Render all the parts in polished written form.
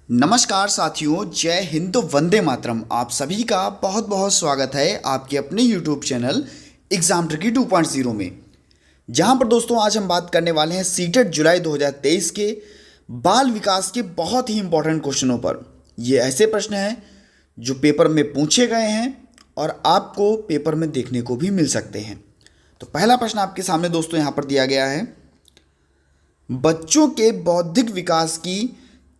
नमस्कार साथियों, जय हिंद, वंदे मातरम। आप सभी का बहुत बहुत स्वागत है आपके अपने YouTube चैनल एग्जाम ट्रिकी 2.0 में, जहां पर दोस्तों आज हम बात करने वाले हैं सीटेट जुलाई 2023 के बाल विकास के बहुत ही इंपॉर्टेंट क्वेश्चनों पर। ये ऐसे प्रश्न हैं जो पेपर में पूछे गए हैं और आपको पेपर में देखने को भी मिल सकते हैं। तो पहला प्रश्न आपके सामने दोस्तों यहाँ पर दिया गया है, बच्चों के बौद्धिक विकास की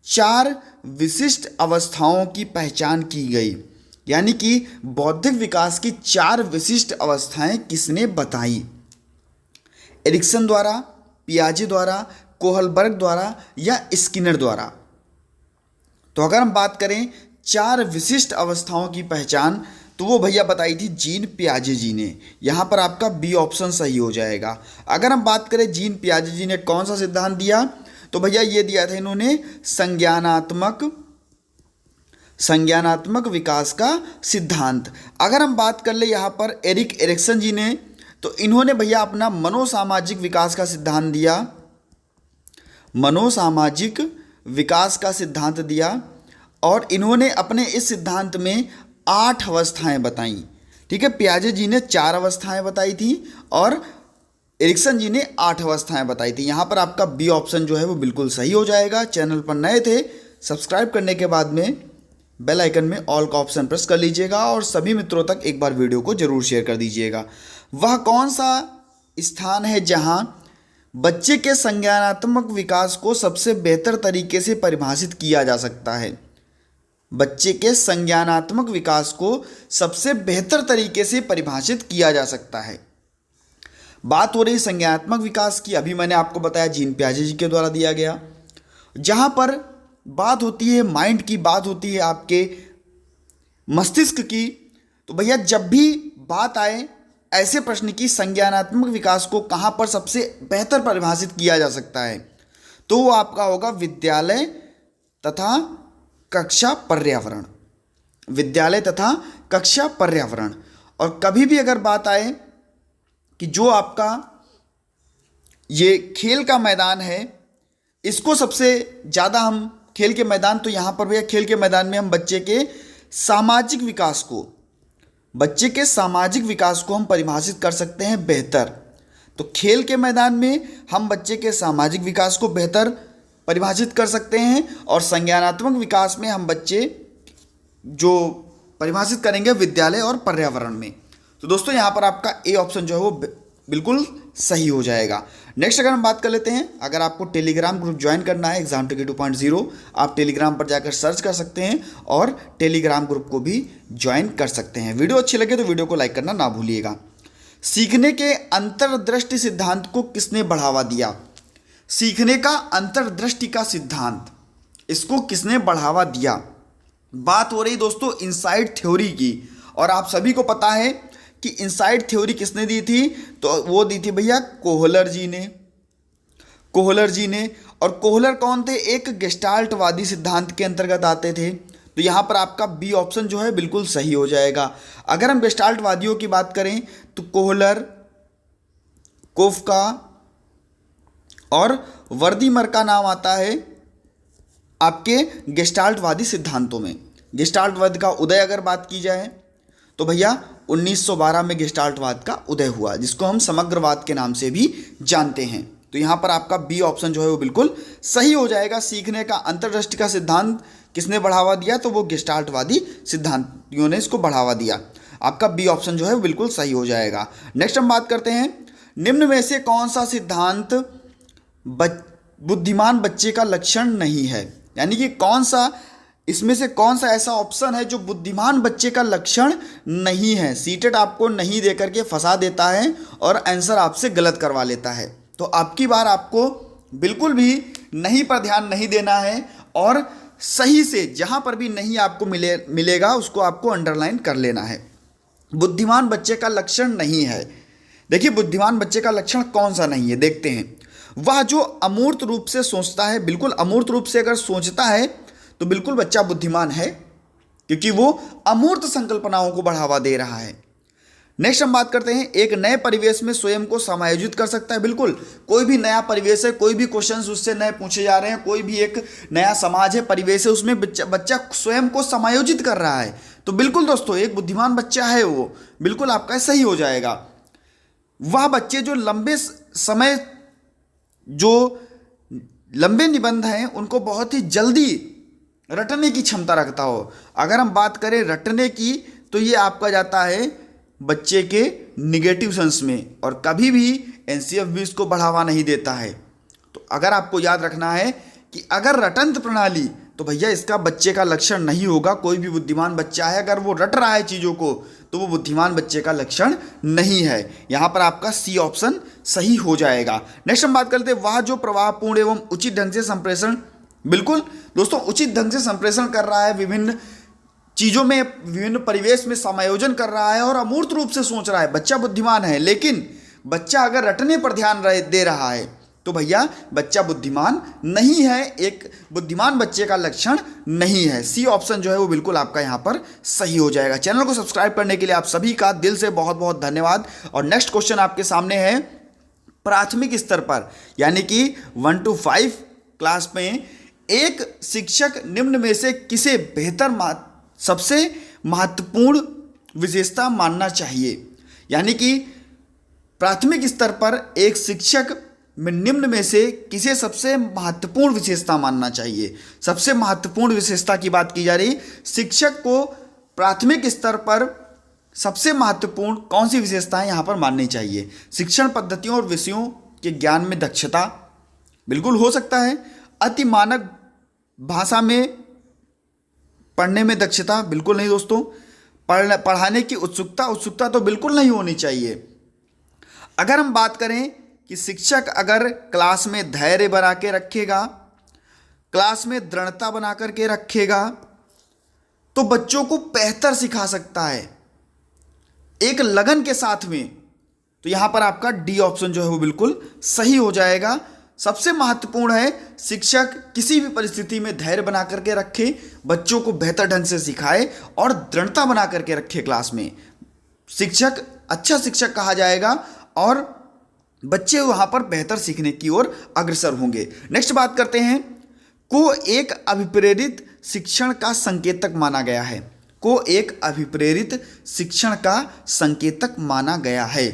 4 विशिष्ट अवस्थाओं की पहचान की गई। यानी कि बौद्धिक विकास की 4 विशिष्ट अवस्थाएं किसने बताई? एरिक्सन द्वारा, पियाजे द्वारा, कोहलबर्ग द्वारा या स्किनर द्वारा? तो अगर हम बात करें 4 विशिष्ट अवस्थाओं की पहचान, तो वो भैया बताई थी जीन पियाजे जी ने। यहाँ पर आपका बी ऑप्शन सही हो जाएगा। अगर हम बात करें जीन पियाजे जी ने कौन सा सिद्धांत दिया, तो भैया ये दिया था इन्होंने संज्ञानात्मक विकास का सिद्धांत। अगर हम बात कर ले यहाँ पर एरिक एरिक्सन जी ने, तो इन्होंने भैया अपना मनोसामाजिक विकास का सिद्धांत दिया, मनोसामाजिक विकास का सिद्धांत दिया, और इन्होंने अपने इस सिद्धांत में 8 अवस्थाएं बताई। ठीक है, पियाजे जी ने 4 अवस्थाएं बताई थी और एरिक्सन जी ने 8 अवस्थाएं बताई थी। यहाँ पर आपका बी ऑप्शन जो है वो बिल्कुल सही हो जाएगा। चैनल पर नए थे, सब्सक्राइब करने के बाद में बेल आइकन में ऑल का ऑप्शन प्रेस कर लीजिएगा और सभी मित्रों तक एक बार वीडियो को जरूर शेयर कर दीजिएगा। वह कौन सा स्थान है जहाँ बच्चे के संज्ञानात्मक विकास को सबसे बेहतर तरीके से परिभाषित किया जा सकता है? बच्चे के संज्ञानात्मक विकास को सबसे बेहतर तरीके से परिभाषित किया जा सकता है। बात हो रही संज्ञानात्मक विकास की, अभी मैंने आपको बताया जीन पियाजे जी के द्वारा दिया गया। जहां पर बात होती है माइंड की, बात होती है आपके मस्तिष्क की, तो भैया जब भी बात आए ऐसे प्रश्न की संज्ञानात्मक विकास को कहां पर सबसे बेहतर परिभाषित किया जा सकता है, तो वो आपका होगा विद्यालय तथा कक्षा पर्यावरण। विद्यालय तथा कक्षा पर्यावरण। और कभी भी अगर बात आए कि जो आपका ये खेल का मैदान है, इसको सबसे ज़्यादा हम खेल के मैदान, तो यहाँ पर भैया खेल के मैदान में हम बच्चे के सामाजिक विकास को हम परिभाषित कर सकते हैं बेहतर। तो खेल के मैदान में हम बच्चे के सामाजिक विकास को बेहतर परिभाषित कर सकते हैं और संज्ञानात्मक विकास में हम बच्चे जो परिभाषित करेंगे विद्यालय और पर्यावरण में। तो दोस्तों यहाँ पर आपका ए ऑप्शन जो है वो बिल्कुल सही हो जाएगा। नेक्स्ट अगर हम बात कर लेते हैं, अगर आपको टेलीग्राम ग्रुप ज्वाइन करना है एग्जाम ट्रिकी 2.0, आप टेलीग्राम पर जाकर सर्च कर सकते हैं और टेलीग्राम ग्रुप को भी ज्वाइन कर सकते हैं। वीडियो अच्छी लगे तो वीडियो को लाइक करना ना भूलिएगा। सीखने के अंतर्दृष्टि सिद्धांत को किसने बढ़ावा दिया? सीखने का अंतर्दृष्टि का सिद्धांत, इसको किसने बढ़ावा दिया? बात हो रही दोस्तों इनसाइड थ्योरी की, और आप सभी को पता है कि इनसाइड थ्योरी किसने दी थी, तो वो दी थी भैया कोहलर जी ने। और कोहलर कौन थे? एक गेस्टाल्टवादी सिद्धांत के अंतर्गत आते थे। तो यहाँ पर आपका बी ऑप्शन जो है बिल्कुल सही हो जाएगा। अगर हम गेस्टाल्टवादियों की बात करें तो कोहलर, कोफ्का और वर्दीमर का नाम आता है आपके गेस्टाल्टवादी सिद्धांतों में। गेस्टाल्टवाद का उदय अगर बात की जाए तो भैया 1912 में गेस्टाल्टवाद का उदय हुआ, जिसको हम समग्रवाद के नाम से भी जानते हैं। तो यहाँ पर आपका बी ऑप्शन जो है वो बिल्कुल सही हो जाएगा। सीखने का अंतर्दृष्टि का सिद्धांत किसने बढ़ावा दिया? तो वो गेस्टाल्टवादी सिद्धांतियों ने इसको बढ़ावा दिया। आपका बी ऑप्शन जो है वो बिल्कुल सही हो जाएगा। नेक्स्ट हम बात करते हैं, निम्न में से कौन सा सिद्धांत बुद्धिमान बच्चे का लक्षण नहीं है? यानी कि इसमें से कौन सा ऐसा ऑप्शन है जो बुद्धिमान बच्चे का लक्षण नहीं है? सीटेट आपको नहीं देकर के फंसा देता है और आंसर आपसे गलत करवा लेता है। तो आपकी बार आपको बिल्कुल भी नहीं पर ध्यान नहीं देना है और सही से जहां पर भी नहीं आपको मिलेगा उसको आपको अंडरलाइन कर लेना है। बुद्धिमान बच्चे का लक्षण नहीं है। देखिए बुद्धिमान बच्चे का लक्षण कौन सा नहीं है, देखते हैं। वह जो अमूर्त रूप से सोचता है, बिल्कुल अमूर्त रूप से अगर सोचता है तो बिल्कुल बच्चा बुद्धिमान है, क्योंकि वो अमूर्त संकल्पनाओं को बढ़ावा दे रहा है। नेक्स्ट हम बात करते हैं, एक नए परिवेश में स्वयं को समायोजित कर सकता है। बिल्कुल, कोई भी नया परिवेश है, कोई भी क्वेश्चंस उससे नए पूछे जा रहे हैं, कोई भी एक नया समाज है, परिवेश है, उसमें बच्चा स्वयं को समायोजित कर रहा है। तो बिल्कुल दोस्तों, एक बुद्धिमान बच्चा है वो, बिल्कुल आपका सही हो जाएगा। वह बच्चे जो लंबे निबंध हैं उनको बहुत ही जल्दी रटने की क्षमता रखता हो। अगर हम बात करें रटने की, तो ये आपका जाता है बच्चे के निगेटिव सेंस में, और कभी भी एनसीएफ भी इसको बढ़ावा नहीं देता है। तो अगर आपको याद रखना है कि अगर रटंत प्रणाली, तो भैया इसका बच्चे का लक्षण नहीं होगा। कोई भी बुद्धिमान बच्चा है, अगर वो रट रहा है चीज़ों को, तो वो बुद्धिमान बच्चे का लक्षण नहीं है। यहाँ पर आपका सी ऑप्शन सही हो जाएगा। नेक्स्ट हम बात करते हैं, वह जो प्रभावपूर्ण एवं उचित ढंग से संप्रेषण, बिल्कुल दोस्तों उचित ढंग से संप्रेषण कर रहा है, विभिन्न चीज़ों में, विभिन्न परिवेश में समायोजन कर रहा है और अमूर्त रूप से सोच रहा है, बच्चा बुद्धिमान है। लेकिन बच्चा अगर रटने पर ध्यान दे रहा है, तो भैया बच्चा बुद्धिमान नहीं है, एक बुद्धिमान बच्चे का लक्षण नहीं है। सी ऑप्शन जो है वो बिल्कुल आपका यहाँ पर सही हो जाएगा। चैनल को सब्सक्राइब करने के लिए आप सभी का दिल से बहुत बहुत धन्यवाद। और नेक्स्ट क्वेश्चन आपके सामने है, प्राथमिक स्तर पर यानी कि 1 to 5 क्लास में एक शिक्षक निम्न में से किसे सबसे महत्वपूर्ण विशेषता मानना चाहिए। यानी कि प्राथमिक स्तर पर एक शिक्षक में निम्न में से किसे सबसे महत्वपूर्ण विशेषता मानना चाहिए। सबसे महत्वपूर्ण विशेषता की बात की जा रही, शिक्षक को प्राथमिक स्तर पर सबसे महत्वपूर्ण कौन सी विशेषताएं यहाँ पर माननी चाहिए। शिक्षण पद्धतियों और विषयों के ज्ञान में दक्षता, बिल्कुल हो सकता है। अति मानक भाषा में पढ़ने में दक्षता, बिल्कुल नहीं दोस्तों। पढ़ाने की उत्सुकता तो बिल्कुल नहीं होनी चाहिए। अगर हम बात करें कि शिक्षक अगर क्लास में धैर्य बना के रखेगा, क्लास में दृढ़ता बना करके रखेगा, तो बच्चों को बेहतर सिखा सकता है एक लगन के साथ में। तो यहां पर आपका डी ऑप्शन जो है वो बिल्कुल सही हो जाएगा। सबसे महत्वपूर्ण है शिक्षक किसी भी परिस्थिति में धैर्य बना करके रखे, बच्चों को बेहतर ढंग से सिखाए और दृढ़ता बना करके रखे क्लास में। शिक्षक अच्छा शिक्षक कहा जाएगा और बच्चे वहां पर बेहतर सीखने की ओर अग्रसर होंगे। नेक्स्ट बात करते हैं, को एक अभिप्रेरित शिक्षण का संकेतक माना गया है। को एक अभिप्रेरित शिक्षण का संकेतक माना गया है।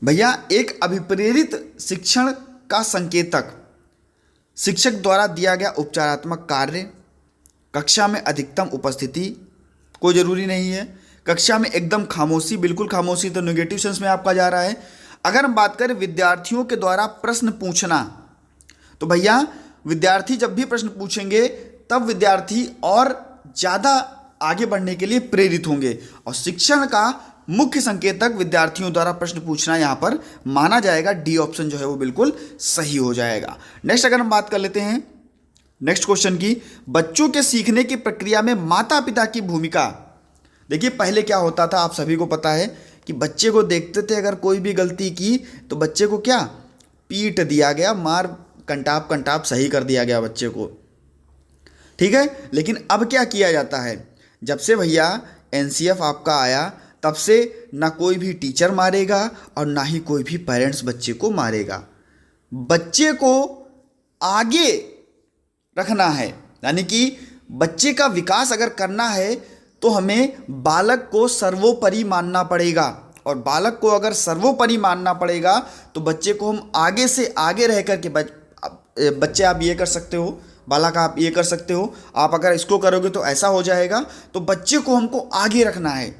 भैया एक अभिप्रेरित शिक्षण का संकेतक शिक्षक द्वारा दिया गया उपचारात्मक कार्य, कक्षा में अधिकतम उपस्थिति, कोई ज़रूरी नहीं है। कक्षा में एकदम खामोशी, बिल्कुल खामोशी तो नेगेटिव सेंस में आपका जा रहा है। अगर हम बात करें विद्यार्थियों के द्वारा प्रश्न पूछना, तो भैया विद्यार्थी जब भी प्रश्न पूछेंगे तब विद्यार्थी और ज़्यादा आगे बढ़ने के लिए प्रेरित होंगे। और शिक्षण का मुख्य संकेतक विद्यार्थियों द्वारा प्रश्न पूछना यहाँ पर माना जाएगा। डी ऑप्शन जो है वो बिल्कुल सही हो जाएगा। नेक्स्ट अगर हम बात कर लेते हैं नेक्स्ट क्वेश्चन की, बच्चों के सीखने की प्रक्रिया में माता पिता की भूमिका। देखिए पहले क्या होता था, आप सभी को पता है कि बच्चे को देखते थे, अगर कोई भी गलती की तो बच्चे को क्या पीट दिया गया, मार कंटाप सही कर दिया गया बच्चे को, ठीक है। लेकिन अब क्या किया जाता है, जब से भैया एनसीएफ आपका आया तब से ना कोई भी टीचर मारेगा और ना ही कोई भी पेरेंट्स बच्चे को मारेगा। बच्चे को आगे रखना है, यानी कि बच्चे का विकास अगर करना है तो हमें बालक को सर्वोपरि मानना पड़ेगा। और बालक को अगर सर्वोपरि मानना पड़ेगा तो बच्चे को हम आगे से आगे रह कर के बच्चे आप ये कर सकते हो, बालक आप ये कर सकते हो, आप अगर इसको करोगे तो ऐसा हो जाएगा। तो बच्चे को हमको आगे रखना है,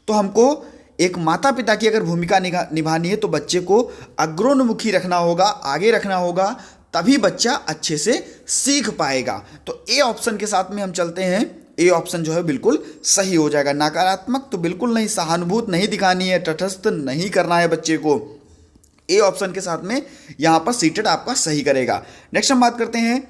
तो हमको एक माता पिता की अगर भूमिका निभानी है तो बच्चे को अग्रोन्मुखी रखना होगा, आगे रखना होगा, तभी बच्चा अच्छे से सीख पाएगा। तो ए ऑप्शन के साथ में हम चलते हैं। ए ऑप्शन जो है बिल्कुल सही हो जाएगा। नकारात्मक तो बिल्कुल नहीं, सहानुभूति नहीं दिखानी है, तटस्थ नहीं करना है बच्चे को। ए ऑप्शन के साथ में यहाँ पर सीटेड आपका सही करेगा। नेक्स्ट हम बात करते हैं,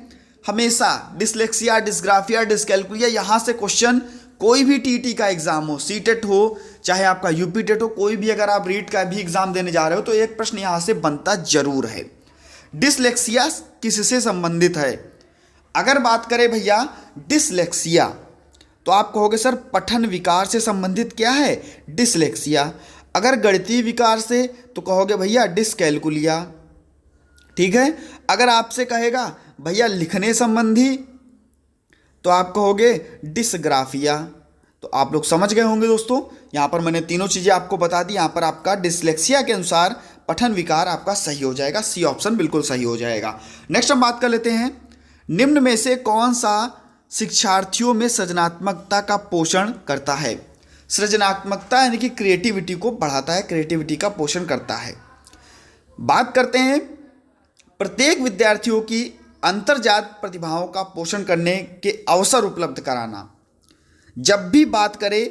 हमेशा डिसलेक्सिया, डिस्ग्राफिया, डिस्कैल्कुलिया, यहाँ से क्वेश्चन कोई भी टीटी का एग्जाम हो, सीटेट हो चाहे आपका यूपी टेट हो, कोई भी अगर आप रीट का भी एग्जाम देने जा रहे हो तो एक प्रश्न यहाँ से बनता जरूर है। डिसलेक्सिया किससे संबंधित है? अगर बात करें भैया डिसलेक्सिया, तो आप कहोगे सर पठन विकार से संबंधित क्या है, डिसलेक्सिया। अगर गणितीय विकार से तो कहोगे भैया डिसकैलकुलिया। ठीक है, अगर आपसे कहेगा भैया लिखने संबंधी तो आप कहोगे डिसग्राफिया। तो आप लोग समझ गए होंगे दोस्तों, यहाँ पर मैंने तीनों चीज़ें आपको बता दी। यहाँ पर आपका डिसलेक्सिया के अनुसार पठन विकार आपका सही हो जाएगा, सी ऑप्शन बिल्कुल सही हो जाएगा। नेक्स्ट हम बात कर लेते हैं, निम्न में से कौन सा शिक्षार्थियों में सृजनात्मकता का पोषण करता है। सृजनात्मकता यानी कि क्रिएटिविटी को बढ़ाता है, क्रिएटिविटी का पोषण करता है। बात करते हैं प्रत्येक विद्यार्थियों की अंतर्जात प्रतिभाओं का पोषण करने के अवसर उपलब्ध कराना। जब भी बात करें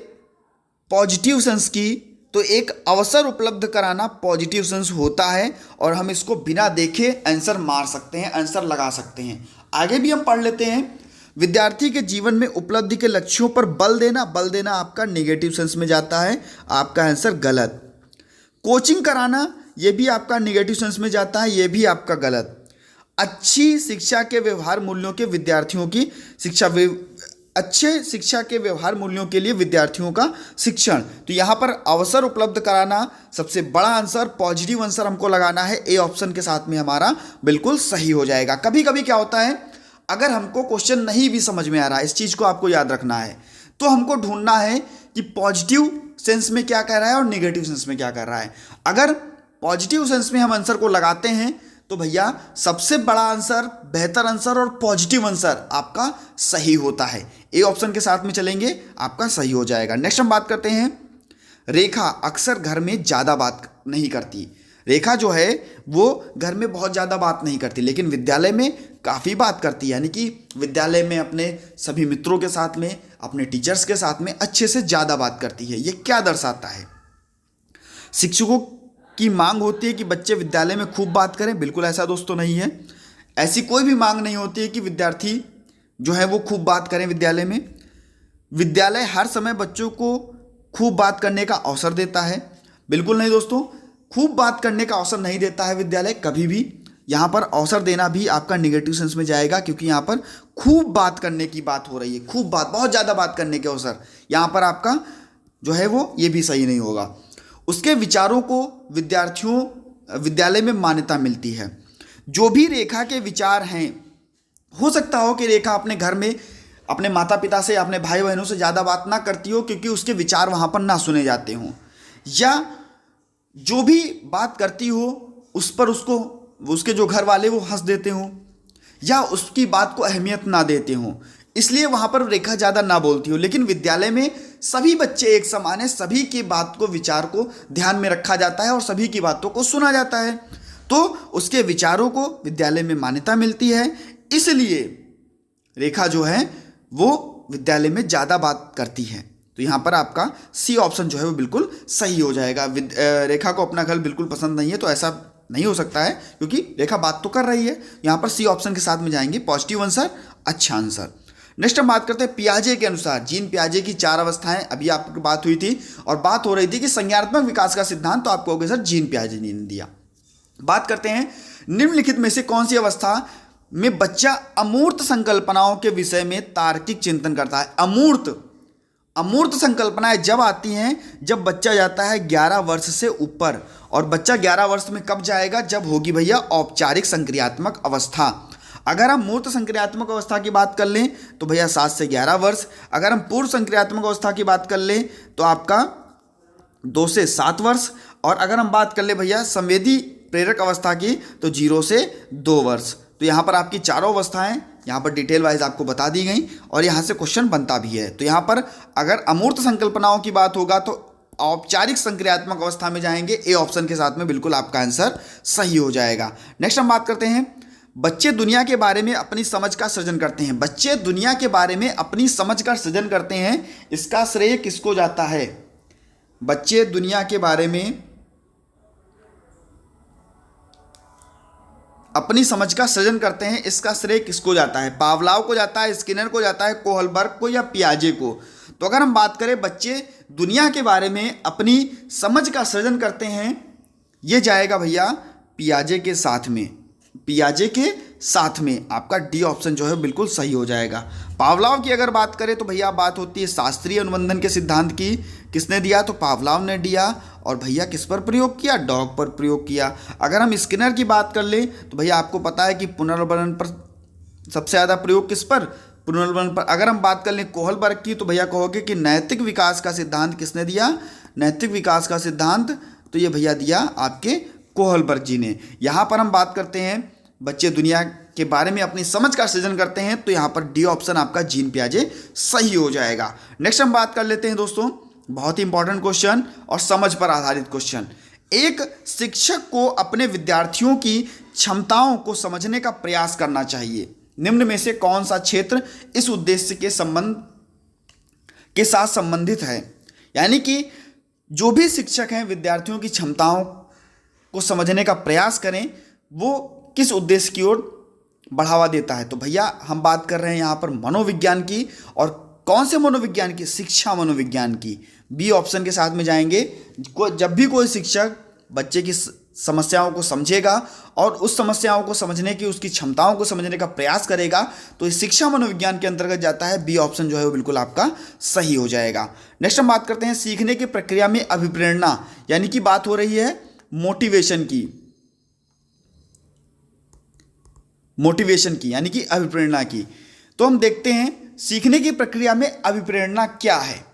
पॉजिटिव सेंस की तो एक अवसर उपलब्ध कराना पॉजिटिव सेंस होता है, और हम इसको बिना देखे आंसर मार सकते हैं, आंसर लगा सकते हैं। आगे भी हम पढ़ लेते हैं, विद्यार्थी के जीवन में उपलब्धि के लक्ष्यों पर बल देना आपका नेगेटिव सेंस में जाता है, आपका आंसर गलत। कोचिंग कराना ये भी आपका नेगेटिव सेंस में जाता है, ये भी आपका गलत। अच्छी शिक्षा के व्यवहार मूल्यों के विद्यार्थियों की शिक्षा, अच्छे शिक्षा के व्यवहार मूल्यों के लिए विद्यार्थियों का शिक्षण, तो यहाँ पर अवसर उपलब्ध कराना सबसे बड़ा आंसर, पॉजिटिव आंसर हमको लगाना है, ए ऑप्शन के साथ में हमारा बिल्कुल सही हो जाएगा। कभी कभी क्या होता है, अगर हमको क्वेश्चन नहीं भी समझ में आ रहा है, इस चीज़ को आपको याद रखना है, तो हमको ढूंढना है कि पॉजिटिव सेंस में क्या कह रहा है और नेगेटिव सेंस में क्या कर रहा है। अगर पॉजिटिव सेंस में हम आंसर को लगाते हैं तो भैया सबसे बड़ा आंसर, बेहतर आंसर और पॉजिटिव आंसर आपका सही होता है, ए ऑप्शन के साथ में चलेंगे, आपका सही हो जाएगा। नेक्स्ट हम बात करते हैं, रेखा अक्सर घर में ज़्यादा बात नहीं करती। रेखा जो है वो घर में बहुत ज़्यादा बात नहीं करती, लेकिन विद्यालय में काफ़ी बात करती है, यानी कि विद्यालय में अपने सभी मित्रों के साथ में, अपने टीचर्स के साथ में अच्छे से ज़्यादा बात करती है। ये क्या दर्शाता है, शिक्षकों की मांग होती है कि बच्चे विद्यालय में खूब बात करें, बिल्कुल ऐसा दोस्तों नहीं है। ऐसी कोई भी मांग नहीं होती है कि विद्यार्थी जो है वो खूब बात करें विद्यालय में। विद्यालय हर समय बच्चों को खूब बात करने का अवसर देता है, बिल्कुल नहीं दोस्तों, खूब बात करने का अवसर नहीं देता है विद्यालय कभी भी। यहाँ पर अवसर देना भी आपका निगेटिव सेंस में जाएगा, क्योंकि यहाँ पर खूब बात करने की बात हो रही है, खूब बात, बहुत ज़्यादा बात करने के अवसर, यहाँ पर आपका जो है वो ये भी सही नहीं होगा। उसके विचारों को विद्यालय में मान्यता मिलती है। जो भी रेखा के विचार हैं, हो सकता हो कि रेखा अपने घर में अपने माता पिता से, अपने भाई बहनों से ज़्यादा बात ना करती हो, क्योंकि उसके विचार वहाँ पर ना सुने जाते हों, या जो भी बात करती हो उस पर उसके जो घर वाले वो हंस देते हों, या उसकी बात को अहमियत ना देते हों, इसलिए वहाँ पर रेखा ज़्यादा ना बोलती हो। लेकिन विद्यालय में सभी बच्चे एक समान है, सभी की बात को, विचार को ध्यान में रखा जाता है और सभी की बातों को सुना जाता है, तो उसके विचारों को विद्यालय में मान्यता मिलती है, इसलिए रेखा जो है वो विद्यालय में ज़्यादा बात करती है। तो यहाँ पर आपका सी ऑप्शन जो है वो बिल्कुल सही हो जाएगा। रेखा को अपना घर बिल्कुल पसंद नहीं है, तो ऐसा नहीं हो सकता है, क्योंकि रेखा बात तो कर रही है। यहाँ पर सी ऑप्शन के साथ में जाएंगे, पॉजिटिव आंसर, अच्छा आंसर। नेक्स्ट हम बात करते हैं पियाजे के अनुसार, जीन पियाजे की 4 अवस्थाएं, अभी आपकी बात हुई थी और बात हो रही थी कि संज्ञानात्मक विकास का सिद्धांत, तो आप कहोगे सर जीन पियाजे ने दिया। बात करते हैं, निम्नलिखित में से कौन सी अवस्था में बच्चा अमूर्त संकल्पनाओं के विषय में तार्किक चिंतन करता है। अमूर्त संकल्पनाएं जब आती हैं जब बच्चा जाता है 11 वर्ष से ऊपर, और बच्चा 11 वर्ष में कब जाएगा, जब होगी भैया औपचारिक संक्रियात्मक अवस्था। अगर हम मूर्त संक्रियात्मक अवस्था की बात कर लें तो भैया 7 से 11 वर्ष, अगर हम पूर्व संक्रियात्मक अवस्था की बात कर लें तो आपका 2 से 7 वर्ष, और अगर हम बात कर लें भैया संवेदी प्रेरक अवस्था की तो 0 से 2 वर्ष। तो यहाँ पर आपकी चारों अवस्थाएं यहाँ पर डिटेल वाइज आपको बता दी गई, और यहाँ से क्वेश्चन बनता भी है। तो यहाँ पर अगर अमूर्त संकल्पनाओं की बात होगा तो औपचारिक संक्रियात्मक अवस्था में जाएंगे, ए ऑप्शन के साथ में बिल्कुल आपका आंसर सही हो जाएगा। नेक्स्ट हम बात करते हैं, बच्चे दुनिया के बारे में अपनी समझ का सृजन करते हैं। बच्चे दुनिया के बारे में अपनी समझ का सृजन करते हैं, इसका श्रेय किसको जाता है। बच्चे दुनिया के बारे में अपनी समझ का सृजन करते हैं, इसका श्रेय किसको जाता है। पावलाव को जाता है, स्किनर को जाता है, कोहलबर्ग को, या पियाजे को। तो अगर हम बात करें बच्चे दुनिया के बारे में अपनी समझ का सृजन करते हैं, ये जाएगा भैया पियाजे के साथ में। पियाजे के साथ में। आपका डी ऑप्शन जो है बिल्कुल सही हो जाएगा। पावलाव की अगर बात करें तो भैया बात होती है शास्त्रीय अनुबंधन के सिद्धांत की। किसने दिया? तो पावलाव ने दिया। और भैया किस पर प्रयोग किया? डॉग पर प्रयोग किया। अगर हम स्किनर की बात कर लें तो भैया आपको पता है कि पुनर्वनन पर सबसे ज़्यादा प्रयोग किस पर? पुनर्वनन पर। अगर हम बात कर लें कोहलबर्ग की तो भैया कहोगे कि नैतिक विकास का सिद्धांत किसने दिया? नैतिक विकास का सिद्धांत तो ये भैया दिया आपके कोहलबर्ग जी ने। यहाँ पर हम बात करते हैं बच्चे दुनिया के बारे में अपनी समझ का सृजन करते हैं, तो यहाँ पर डी ऑप्शन आपका जीन पियाजे सही हो जाएगा। नेक्स्ट हम बात कर लेते हैं दोस्तों, बहुत ही इंपॉर्टेंट क्वेश्चन और समझ पर आधारित क्वेश्चन। एक शिक्षक को अपने विद्यार्थियों की क्षमताओं को समझने का प्रयास करना चाहिए। निम्न में से कौन सा क्षेत्र इस उद्देश्य के संबंध के साथ संबंधित है? यानी कि जो भी शिक्षक हैं विद्यार्थियों की क्षमताओं को समझने का प्रयास करें, वो किस उद्देश्य की ओर बढ़ावा देता है? तो भैया हम बात कर रहे हैं यहाँ पर मनोविज्ञान की। और कौन से मनोविज्ञान की? शिक्षा मनोविज्ञान की। बी ऑप्शन के साथ में जाएंगे। जब भी कोई शिक्षक बच्चे की समस्याओं को समझेगा और उस समस्याओं को समझने की, उसकी क्षमताओं को समझने का प्रयास करेगा, तो इस शिक्षा मनोविज्ञान के अंतर्गत जाता है। बी ऑप्शन जो है वो बिल्कुल आपका सही हो जाएगा। नेक्स्ट हम बात करते हैं सीखने की प्रक्रिया में अभिप्रेरणा, यानी कि बात हो रही है मोटिवेशन की। मोटिवेशन की यानी कि अभिप्रेरणा की। तो हम देखते हैं सीखने की प्रक्रिया में अभिप्रेरणा क्या है।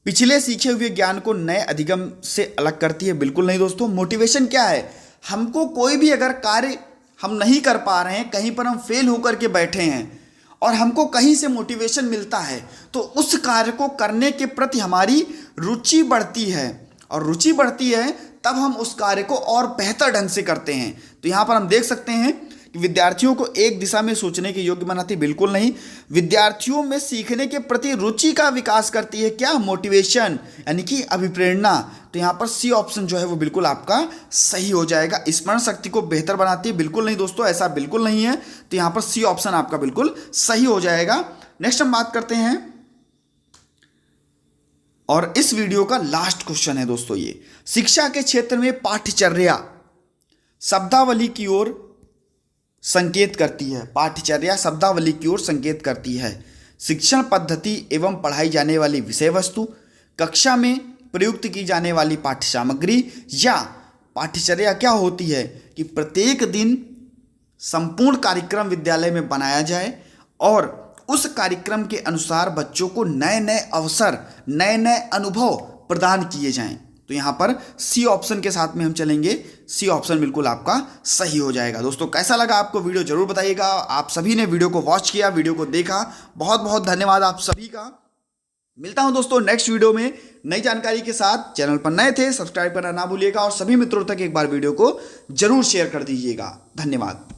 पिछले सीखे हुए ज्ञान को नए अधिगम से अलग करती है? बिल्कुल नहीं दोस्तों। मोटिवेशन क्या है? हमको कोई भी अगर कार्य हम नहीं कर पा रहे हैं, कहीं पर हम फेल होकर के बैठे हैं और हमको कहीं से मोटिवेशन मिलता है, तो उस कार्य को करने के प्रति हमारी रुचि बढ़ती है, और रुचि बढ़ती है तब हम उस कार्य को और बेहतर ढंग से करते हैं। तो यहाँ पर हम देख सकते हैं कि विद्यार्थियों को एक दिशा में सोचने के योग्य बनाती? बिल्कुल नहीं। विद्यार्थियों में सीखने के प्रति रुचि का विकास करती है क्या? मोटिवेशन यानी कि अभिप्रेरणा। तो यहाँ पर सी ऑप्शन जो है वो बिल्कुल आपका सही हो जाएगा। स्मरण शक्ति को बेहतर बनाती है? बिल्कुल नहीं दोस्तों, ऐसा बिल्कुल नहीं है। तो यहाँ पर सी ऑप्शन आपका बिल्कुल सही हो जाएगा। नेक्स्ट हम बात करते हैं, और इस वीडियो का लास्ट क्वेश्चन है दोस्तों ये। शिक्षा के क्षेत्र में पाठ्यचर्या शब्दावली की ओर संकेत करती है। पाठ्यचर्या शब्दावली की ओर संकेत करती है। शिक्षण पद्धति एवं पढ़ाई जाने वाली विषय वस्तु, कक्षा में प्रयुक्त की जाने वाली पाठ्य सामग्री, या पाठ्यचर्या क्या होती है कि प्रत्येक दिन संपूर्ण कार्यक्रम विद्यालय में बनाया जाए और उस कार्यक्रम के अनुसार बच्चों को नए नए अवसर, नए नए अनुभव प्रदान किए जाएं। तो यहाँ पर सी ऑप्शन के साथ में हम चलेंगे। सी ऑप्शन बिल्कुल आपका सही हो जाएगा। दोस्तों कैसा लगा आपको वीडियो जरूर बताइएगा। आप सभी ने वीडियो को वॉच किया, वीडियो को देखा, बहुत बहुत धन्यवाद आप सभी का। मिलता हूं दोस्तों नेक्स्ट वीडियो में नई जानकारी के साथ। चैनल पर नए थे सब्सक्राइब करना ना भूलिएगा और सभी मित्रों तक एक बार वीडियो को जरूर शेयर कर दीजिएगा। धन्यवाद।